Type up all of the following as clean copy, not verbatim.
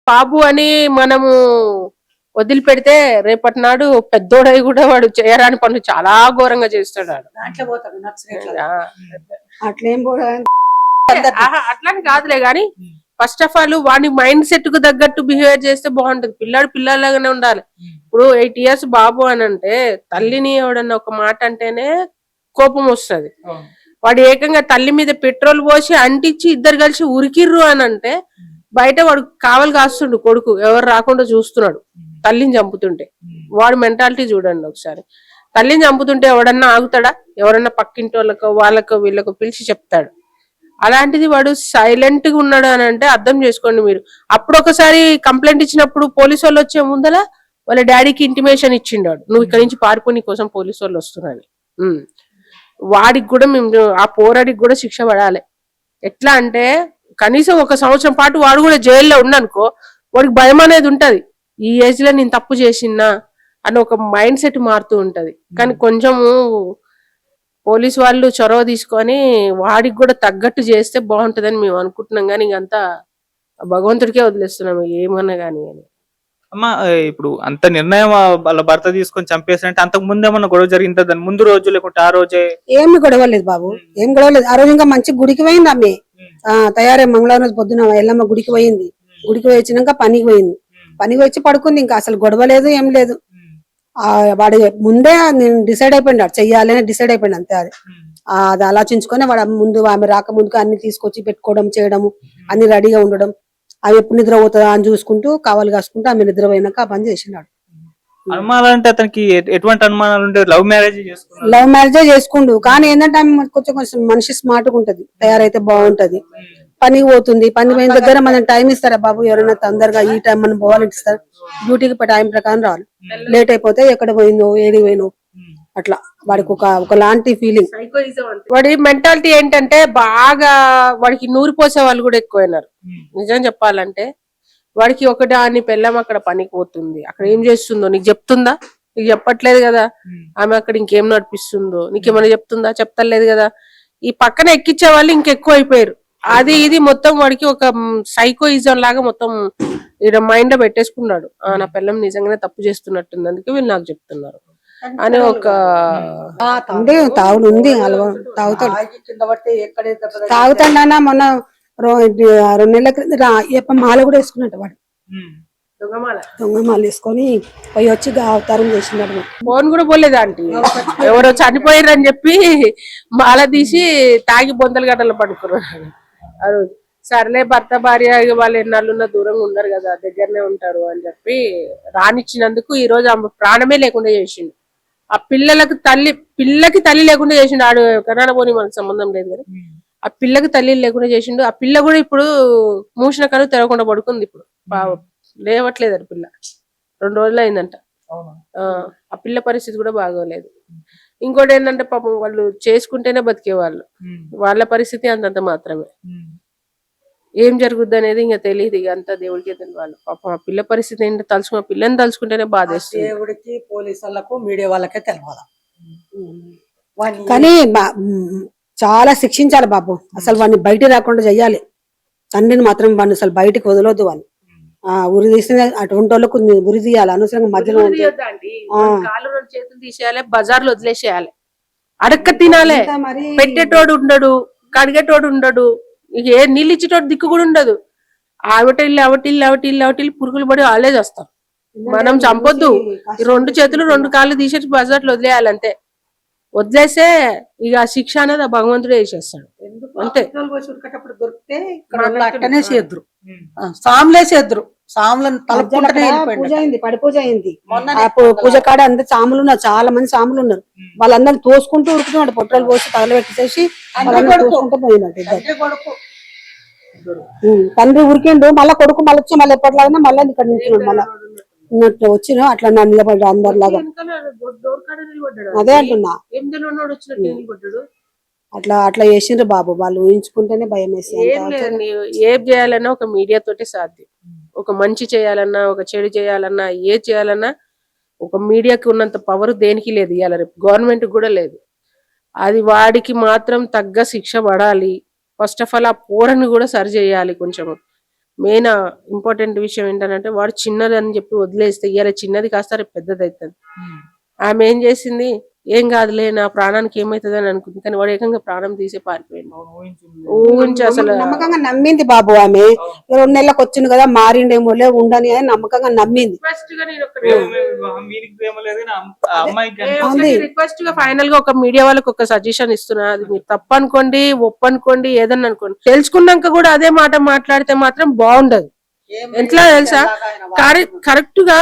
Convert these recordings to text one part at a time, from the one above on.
బాబు అని మనము వదిలిపెడితే రేపటి నాడు పెద్దోడై కూడా వాడు చేయరాని పనులు చాలా ఘోరంగా చేస్తాడు. అట్లేం అట్లాని కాదులే గాని ఫస్ట్ ఆఫ్ ఆల్ వాడి మైండ్ సెట్ కు తగ్గట్టు బిహేవ్ చేస్తే బాగుంటది. పిల్లలాగానే ఉండాలి. ఇప్పుడు 8 years బాబు అని అంటే తల్లిని ఎవడన్నా ఒక మాట అంటేనే కోపం వస్తుంది. వాడు ఏకంగా తల్లి మీద పెట్రోల్ పోసి అంటించి ఇద్దరు కలిసి ఉరికిర్రు అని అంటే బయట వాడు కావలి కాస్తుండు, కొడుకు ఎవరు రాకుండా చూస్తున్నాడు తల్లిని చంపుతుంటే. వాడు మెంటాలిటీ చూడండి ఒకసారి. తల్లిని చంపుతుంటే ఎవడన్నా ఆగుతాడా? ఎవరన్నా పక్కింటి వాళ్ళకో వీళ్ళకో పిలిచి చెప్తాడు. అలాంటిది వాడు సైలెంట్ గా ఉన్నాడు అని అంటే అర్థం చేసుకోండి మీరు. అప్పుడు ఒకసారి కంప్లైంట్ ఇచ్చినప్పుడు పోలీసు వాళ్ళు వచ్చే ముందల వాళ్ళ డాడీకి ఇంటిమేషన్ ఇచ్చిండాడు, నువ్వు ఇక్కడ నుంచి పారిపోయి కోసం పోలీసు వాళ్ళు వస్తున్నారని. వాడికి కూడా మేము ఆ పోరాడికి కూడా శిక్ష పడాలి. ఎట్లా అంటే కనీసం 1 సంవత్సరం పాటు వాడు కూడా జైల్లో ఉన్నానుకో వాడికి భయం అనేది ఉంటది. ఈ ఏజ్ లో నేను తప్పు చేసినా అని ఒక మైండ్ సెట్ మారుతూ ఉంటది. కానీ కొంచెము పోలీసు వాళ్ళు చొరవ తీసుకొని వాడికి కూడా తగ్గట్టు చేస్తే బాగుంటదని మేము అనుకుంటున్నాం. కానీ ఇంకంతా భగవంతుడికే వదిలేస్తున్నాము ఏమన్నా కానీ అని. అమ్మా ఇప్పుడు అంత నిర్ణయం వాళ్ళ భర్త తీసుకొని చంపేసారంటే అంతకు ముందు ఏమన్నా గొడవ జరిగిందా? దాని ముందు రోజు లేకుంటే ఆ రోజే? ఏమి గొడవ లేదు బాబు, ఏం గొడవ లేదు. ఆ రోజు ఇంకా మంచి గుడికి పోయింది ఆమె. తయారై మంగళవారం రోజు పొద్దున ఎల్లమ్మ గుడికి పోయింది. గుడికి వచ్చినాక పనికి పోయింది. పనికి వచ్చి పడుకుంది. ఇంకా అసలు గొడవ లేదు, ఏం లేదు. వాడు ముందే నేను డిసైడ్ అయిపోయినాడు చెయ్యాలి అని డిసైడ్ అయిపోయింది అంతే. అది ఆలోచించుకొని వాడు ముందు ఆమె రాకముందుకు అన్ని తీసుకొచ్చి పెట్టుకోవడం చేయడము అన్ని రెడీగా ఉండడం. ఆమె ఎప్పుడు నిద్ర పోతుందా అని చూసుకుంటూ కావాలి కాసుకుంటూ ఆమె నిద్ర పోయినాక ఆ పని చేసినాడు. అనుమానాలు అంటే అతనికి ఎటువంటి అనుమానాలు ఉంటే లవ్ మ్యారేజే చేసుకుండు. కానీ ఏంటంటే ఆమె కొంచెం మనిషి స్మార్ట్ గా ఉంటది, తయారైతే బాగుంటది. పనికి పోతుంది. పని పోయిన దగ్గర మనం టైం ఇస్తారా బాబు? ఎవరైనా తొందరగా ఈ టైం మనం పోవాలని ఇస్తారు. డ్యూటీకి టైం ప్రకారం రావాలి. లేట్ అయిపోతే ఎక్కడ పోయిందో ఏది పోయినో అట్లా వాడికి ఒకలాంటి ఫీలింగ్. వాడి మెంటాలిటీ ఏంటంటే బాగా వాడికి నూరు పోసే వాళ్ళు కూడా ఎక్కువైనారు. నిజం చెప్పాలంటే వాడికి ఒకటి అని పెళ్ళం అక్కడ పనికి పోతుంది, అక్కడ ఏం చేస్తుందో నీకు చెప్తుందా? నీకు చెప్పట్లేదు కదా. ఆమె అక్కడ ఇంకేం నడిపిస్తుందో నీకేమైనా చెప్తుందా? చెప్తలేదు కదా. ఈ పక్కన ఎక్కించే వాళ్ళు ఇంకెక్కువ అయిపోయారు. అది ఇది మొత్తం వాడికి ఒక సైకోయిజం లాగా మొత్తం ఈయన మైండ్ లో పెట్టేసుకున్నాడు. నా పిల్లం నిజంగానే తప్పు చేస్తున్నట్టుంది, అందుకే వీళ్ళు నాకు చెప్తున్నారు అని ఒక తాగుడు ఉంది. తాగుతాడు, తాగుతాడన్నా. మొన్న 2 నెలల క్రితం మాల కూడా వేసుకున్నట్టు వాడు. దొంగమాల వేసుకొని పోయి వచ్చి అవతారం చేసినాడు. ఫోన్ కూడా పోలేదు ఆంటీ, ఎవరో చనిపోయారు అని చెప్పి మాల తీసి తాగి బొందలు గడ్డలు పడుకున్నాడు. ఆ రోజు సర్లే భర్త భార్య వాళ్ళు ఎన్నాళ్ళున్నా దూరంగా ఉండరు కదా, దగ్గరనే ఉంటారు అని చెప్పి రానిచ్చినందుకు ఈ రోజు ఆమె ప్రాణమే లేకుండా చేసిండు. ఆ పిల్లకి తల్లి లేకుండా చేసిండు. ఆడు కర్ణాటక పోని మనకు సంబంధం లేదు కదా. ఆ పిల్లకి తల్లి లేకుండా చేసిండు. ఆ పిల్ల కూడా ఇప్పుడు మూసిన కను తెరవకుండా పడుకుంది. ఇప్పుడు లేవట్లేదు అది పిల్ల. 2 రోజులు అయిందంట. ఆ పిల్ల పరిస్థితి కూడా బాగోలేదు. ఇంకోటి ఏంటంటే పాపం వాళ్ళు చేసుకుంటేనే బతికేవాళ్ళు, వాళ్ళ పరిస్థితి అంతంత మాత్రమే. ఏం జరుగుద్ది అనేది ఇంకా తెలియదు. ఇక అంతా దేవుడికే తెలియాలి. పాపం ఆ పిల్ల పరిస్థితి ఏంటో తలుచుకున్న పిల్లని తలుచుకుంటేనే బాధేస్తుంది. దేవుడికి పోలీసు వాళ్ళకు మీడియా వాళ్ళకే తెలవాలి. కానీ చాలా శిక్షించాలి బాబు. అసలు వాడిని బయట రాకుండా చెయ్యాలి. తండ్రిని మాత్రం వాడిని అసలు బయటకు వదలొద్దు. వాడిని ఉరి తీస్తే అటువంటి వాళ్ళకు ఉరి తీయాలి. అనవసరంగా మధ్యలో చేతులు తీసేయాలి, బజార్లో వదిలేసేయాలి. అడక్క తినాలే, పెట్టేటోడు ఉండడు, కడిగేటోడు ఉండడు, ఇక ఏ నీళ్ళు ఇచ్చేటోడు దిక్కు కూడా ఉండదు. అవటిల్లు పురుగులు పడి వాళ్ళే చేస్తాం. మనం చంపొద్దు. ఈ 2 చేతులు 2 కాళ్ళు తీసేసి బజార్లో వదిలేయాలి అంతే. వదిలేస్తే ఇక శిక్ష అనేది ఆ భగవంతుడే వేసేస్తాడు అంతే. దొరికితే అట్టనే చేద్దరు, సాములేసేద్దరు. సాములను పూజ అయింది, పడి పూజ అయింది. పూజ కాడ అందరు సాములు ఉన్నారు, చాలా మంది సాములు ఉన్నారు. వాళ్ళందరినీ తోసుకుంటూ ఉరుకుతున్నాడు. పొట్రలు పోసి తగలు పెట్టేసి తోసుకుంటూ పోయినట్టు. తండ్రి ఉరికిండు, మళ్ళీ కొడుకు మళ్ళీ వచ్చి మళ్ళీ ఎప్పటిలాగానే మళ్ళీ ఇక్కడ నిల్చున్నాడు. మళ్ళీ వచ్చిన అట్లా నిలబడ్డా అందరిలాగా. అదే అంటున్నా, అట్లా చేసిండ్రు బాబు. వాళ్ళు ఊహించుకుంటేనే భయం వేసి. ఏం చేయాలన్నా ఒక మీడియా తోటి సాధ్యం. ఒక మంచి చేయాలన్నా, ఒక చెడు చేయాలన్నా, ఏ చేయాలన్నా ఒక మీడియాకి ఉన్నంత పవర్ దేనికి లేదు. ఇవాళ రేపు గవర్నమెంట్ కూడా లేదు. అది వాడికి మాత్రం తగ్గ శిక్ష పడాలి. ఫస్ట్ ఆఫ్ ఆల్ ఆ పోరని కూడా సరి చేయాలి. కొంచెం మెయిన్ ఇంపార్టెంట్ విషయం ఏంటంటే వాడు చిన్నది అని చెప్పి వదిలేస్తే ఇవాళ చిన్నది కాస్త రేపు పెద్దది అవుతుంది. ఆమె ఏం చేసింది, ఏం కాదులే నా ప్రాణానికి ఏమైతుంది అని అనుకుంది, కానీ వాడు ఏకంగా ప్రాణం తీసి పారిపోయింది. ఊహించి అసలు నమ్మకంగా నమ్మింది బాబు. ఆమె 2 నెలలకు వచ్చింది కదా, మారిండేమోలే ఉండని అని నమ్మకంగా నమ్మింది. రిక్వెస్ట్ గా ఫైనల్ గా ఒక మీడియా వాళ్ళకి ఒక సజెషన్ ఇస్తున్నా, అది మీరు తప్పు అనుకోండి ఒప్పనుకోండి ఏదన్నా అనుకోండి, తెలుసుకున్నాక కూడా అదే మాట మాట్లాడితే మాత్రం బాగుండదు. ఎట్లా తెలుసా, కరెక్ట్ గా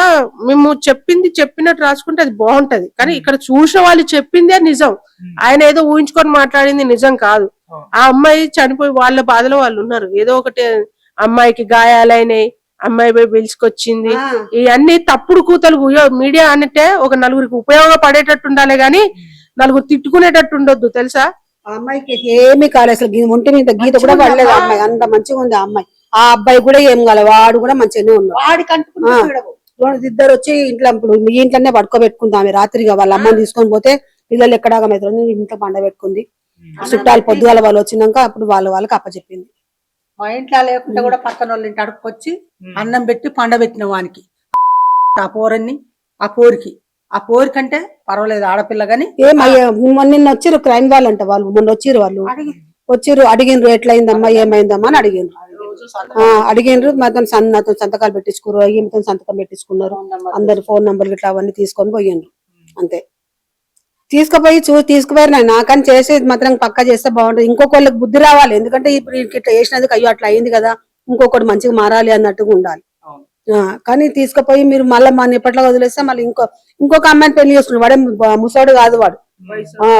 మేము చెప్పినట్టు రాసుకుంటే అది బాగుంటది, కానీ ఇక్కడ చూసిన వాళ్ళు చెప్పిందే నిజం. ఆయన ఏదో ఊహించుకొని మాట్లాడింది నిజం కాదు. ఆ అమ్మాయి చనిపోయి వాళ్ళ బాధలో వాళ్ళు ఉన్నారు. ఏదో ఒకటి అమ్మాయికి గాయాలైనాయి, అమ్మాయి పోయి పిలుచుకొచ్చింది, ఇవన్నీ తప్పుడు కూతలు. మీడియా అంటే ఒక నలుగురికి ఉపయోగపడేటట్టు ఉండాలి గాని నలుగురు తిట్టుకునేటట్టు ఉండొద్దు తెలుసా. ఆ అమ్మాయికి ఏమి కాలేదు, అసలు ఒంటి మీద గీత కూడా పడలేదు. ఆ అమ్మాయి అంత మంచిగా ఉంది. ఆ అమ్మాయి, ఆ అబ్బాయి కూడా ఏం కాలే, వాడు కూడా మంచిగానే ఉన్నాడు. ఇద్దరు వచ్చి ఇంట్లో ఇప్పుడు మీ ఇంట్లోనే పడుకోబెట్టుకుంది ఆమె. రాత్రిగా వాళ్ళ అమ్మని తీసుకొని పోతే పిల్లలు ఎక్కడాగా ఇంట్లో పండ పెట్టుకుంది. చుట్టాలు పొద్దుగాల వాళ్ళు వచ్చినాక అప్పుడు వాళ్ళకి అప్పచెప్పింది. మా ఇంట్లో లేకుండా కూడా పక్కన వాళ్ళ ఇంటి అడుక్కొచ్చి అన్నం పెట్టి పండబెట్టిన వానికి, ఆ పోరన్ని ఆ పోరికంటే పర్వాలేదు ఆడపిల్ల గాని. నిన్న వచ్చిర్రు క్రైమ్ వాళ్ళు అంట, వాళ్ళు మొన్న వచ్చిర్రు అడిగినరు ఎట్లయిందమ్మా ఏమైందమ్మా అని అడిగినరు. నాతో సంతకాలు పెట్టించుకున్నారు, ఈమెతో సంతకం పెట్టించుకున్నారు. అందరు ఫోన్ నంబర్లు ఇట్లా అవన్నీ తీసుకొని పోయిండ్రు అంతే. తీసుకుపోయారు నాకని చేసేది మాత్రం పక్కా చేస్తే బాగుంటది. ఇంకొకళ్ళకి బుద్ధి రావాలి, ఎందుకంటే ఇప్పుడు ఇట్లా చేసినందుకు అయ్యో అట్లా అయింది కదా, ఇంకొకటి మంచిగా మారాలి అన్నట్టుగా ఉండాలి. కానీ తీసుకుపోయి మీరు మళ్ళీ మన ఎప్పట్లో వదిలేస్తే మళ్ళీ ఇంకొక అమ్మాయిని పెళ్లి చేసుకున్నాడు. వాడే ముసోడు కాదు, వాడు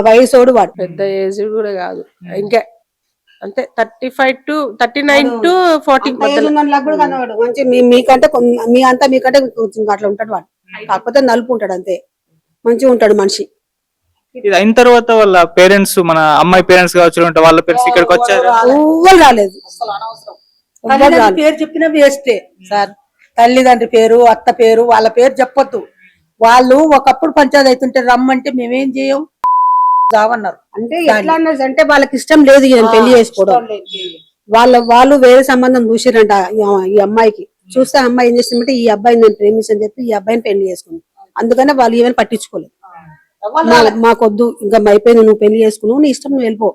వయసోడు, వాడు పెద్ద ఏజ్ కూడా కాదు, ఇంకా అంటే 35 to 39 to 40 మంచి మీకంటే అట్లా ఉంటాడు వాడు, కాకపోతే నలుపు ఉంటాడు అంతే, మంచిగా ఉంటాడు మనిషి. ఇది అయిన తర్వాత వాళ్ళ పేరెంట్స్, మన అమ్మాయి పేరెంట్స్ కావచ్చు, వాళ్ళ పేరెంట్స్ ఇక్కడికి వచ్చారు, ఎవ్వరు రాలేదు. పేరు చెప్పిన వేస్టే సార్. తల్లిదండ్రి పేరు, అత్త పేరు, వాళ్ళ పేరు చెప్పొద్దు. వాళ్ళు ఒకప్పుడు పంచాయతీ అవుతుంటే రమ్మంటే మేమేం చేయం జావన్నారు. అంటే ఎట్లా అన్నది అంటే వాళ్ళకి ఇష్టం లేదు పెళ్లి చేసుకోవడం. వాళ్ళు వేరే సంబంధం చూసిరంట ఈ అమ్మాయికి. చూస్తే అమ్మాయి ఏం చేసిందంటే ఈ అబ్బాయిని నేను ప్రేమించని చెప్పి ఈ అబ్బాయిని పెళ్లి చేసుకుంది. అందుకనే వాళ్ళు ఏమైనా పట్టించుకోలేదు. మాకొద్దు ఇంకా అయిపోయింది, నువ్వు పెళ్లి చేసుకున్నావు, నీ ఇష్టం నువ్వు వెళ్ళిపో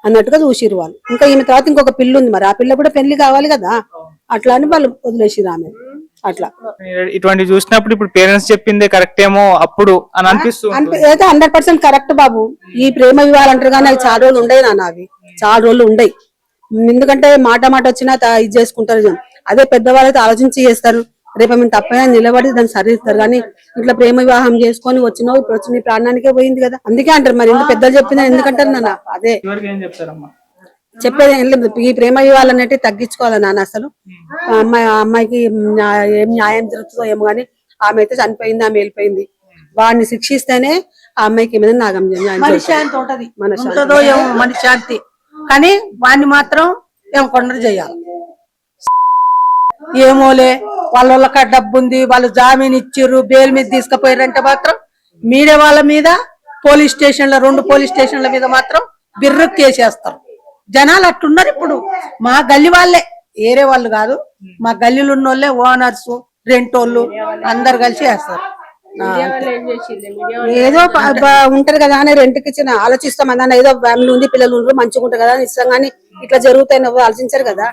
అన్నట్టుగా చూసిరు వాళ్ళు. ఇంకా ఈమె తర్వాత ఇంకొక పిల్ల ఉంది, మరి ఆ పిల్ల కూడా పెళ్లి కావాలి కదా, అట్లా అని వాళ్ళు వదిలేసిరు ఆమె. అట్లా ఇటువంటి చూసినప్పుడు ఇప్పుడు పేరెంట్స్ చెప్పిందే కరెక్ట్ ఏమో అప్పుడు అని అనిపిస్తుంది. 100% కరెక్ట్ బాబు. ఈ ప్రేమ వివాహాలు అంటారు కానీ అవి చాలా రోజులు ఉండయి నాన్న, అవి చాలా రోజులు ఉండయి. ఎందుకంటే మాట వచ్చినా ఇది చేసుకుంటారు. అదే పెద్దవాళ్ళు అయితే ఆలోచించి చేస్తారు, రేపు మేము తప్పైనా నిలబడి దాన్ని సరిస్తారు. కానీ ఇట్లా ప్రేమ వివాహం చేసుకొని వచ్చినావు, ఇప్పుడు వచ్చి నీ ప్రాణానికే పోయింది కదా, అందుకే అంటారు. మరి ఎందుకు పెద్దలు చెప్పిందని ఎందుకంటారు నాన్న. అదే చెప్పేది ఏం లేదు, ఈ ప్రేమ వివాహాలు అనేవి తగ్గించుకోవాలి నాన్న. అసలు అమ్మాయికి ఏం న్యాయం జరుగుతుందో ఏమో గానీ ఆమె అయితే చనిపోయింది, ఆమె వెళ్ళిపోయింది. వాడిని శిక్షిస్తేనే ఆ అమ్మాయికి ఏమైనా నాగం మనశ్శాంతి ఉంటది, ఉంటుందో ఏమో మనశ్శాంతి. కానీ వాడిని మాత్రం ఏమో కొందరు చేయాలి. ఏమోలే వాళ్ళ డబ్బు ఉంది, వాళ్ళు జామీన్ ఇచ్చిర్రు, బెయిల్ మీద తీసుకుపోయారంటే మాత్రం మీడియా వాళ్ళ మీద, పోలీస్ స్టేషన్ల 2 పోలీస్ స్టేషన్ల మీద మాత్రం బిర్రు కేసేస్తారు. జనాలు అట్టున్నారు ఇప్పుడు. మా గల్లి వాళ్ళే, ఏరే వాళ్ళు కాదు, మా గల్లీలు ఉన్న వాళ్ళే, ఓనర్స్, రెంటోళ్ళు అందరు కలిసి వేస్తారు. ఏదో ఉంటది కదా అని రెంట్కి ఇచ్చిన ఆలోచిస్తాం అన్న, ఏదో ఫ్యామిలీ ఉంది, పిల్లలు ఉండరు, మంచిగా ఉంటారు కదా అని ఇస్తాం. కానీ ఇట్లా జరుగుతాయి ఆలోచించారు కదా.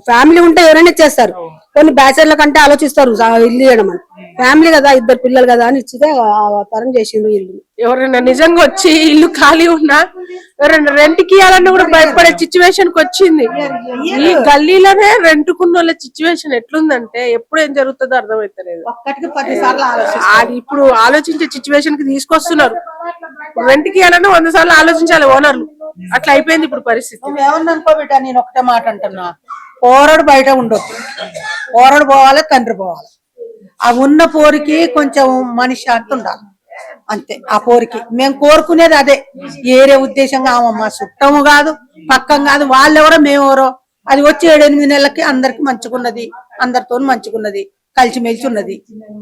ఫ్యామిలీ ఉంటే ఎవరైనా ఇచ్చేస్తారు, కొన్ని బ్యాచర్ల కంటే ఆలోచిస్తారు ఇల్లు ఇవ్వడం అని. ఫ్యామిలీ కదా, 2 పిల్లలు కదా అని ఇచ్చితే తరం చేసిండ్రు ఇల్లు. ఎవరైనా నిజంగా వచ్చి ఇల్లు ఖాళీ ఉన్నా ఎవరైనా రెంట్ కి ఇవ్వాలన్నా కూడా భయపడే సిచ్యువేషన్ కి వచ్చింది. ఈ గల్లీలోనే రెంట్కున్న వాళ్ళ సిచ్యువేషన్ ఎట్లుందంటే ఎప్పుడు ఏం జరుగుతుందో అర్థమైతలేదు. ఇప్పుడు ఆలోచించే సిచ్యువేషన్ కి తీసుకొస్తున్నారు. రెంట్ కి ఇవ్వాలన్నా 100 సార్లు ఆలోచించాలి ఓనర్లు. అట్లా అయిపోయింది ఇప్పుడు పరిస్థితి. నువ్వేమన్నా బిడ్డ, నేను ఒకటే మాట అంటున్నా, పోరడు బయట ఉండొచ్చు, పోరడు పోవాలి, తండ్రి పోవాలి. ఆ ఉన్న పోరికి కొంచెం మనశ్శాంతి ఉండాలి అంతే. ఆ పోరికి మేము కోరుకునేది అదే, ఏరే ఉద్దేశంగా మా చుట్టము కాదు, పక్కం కాదు, వాళ్ళెవరో మేమెవరో. అది వచ్చి 7-8 నెలలకి అందరికి మంచుకున్నది, అందరితో మంచుకున్నది, కలిసిమెలిసి ఉన్నది.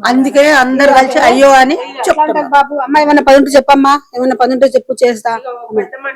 అందుకే అందరు కలిసి అయ్యో అని చెప్తున్నారు. బాబు అమ్మ ఏమన్నా పని ఉంటే చెప్పమ్మా, ఏమన్నా పని ఉంటే చెప్పు చేస్తా.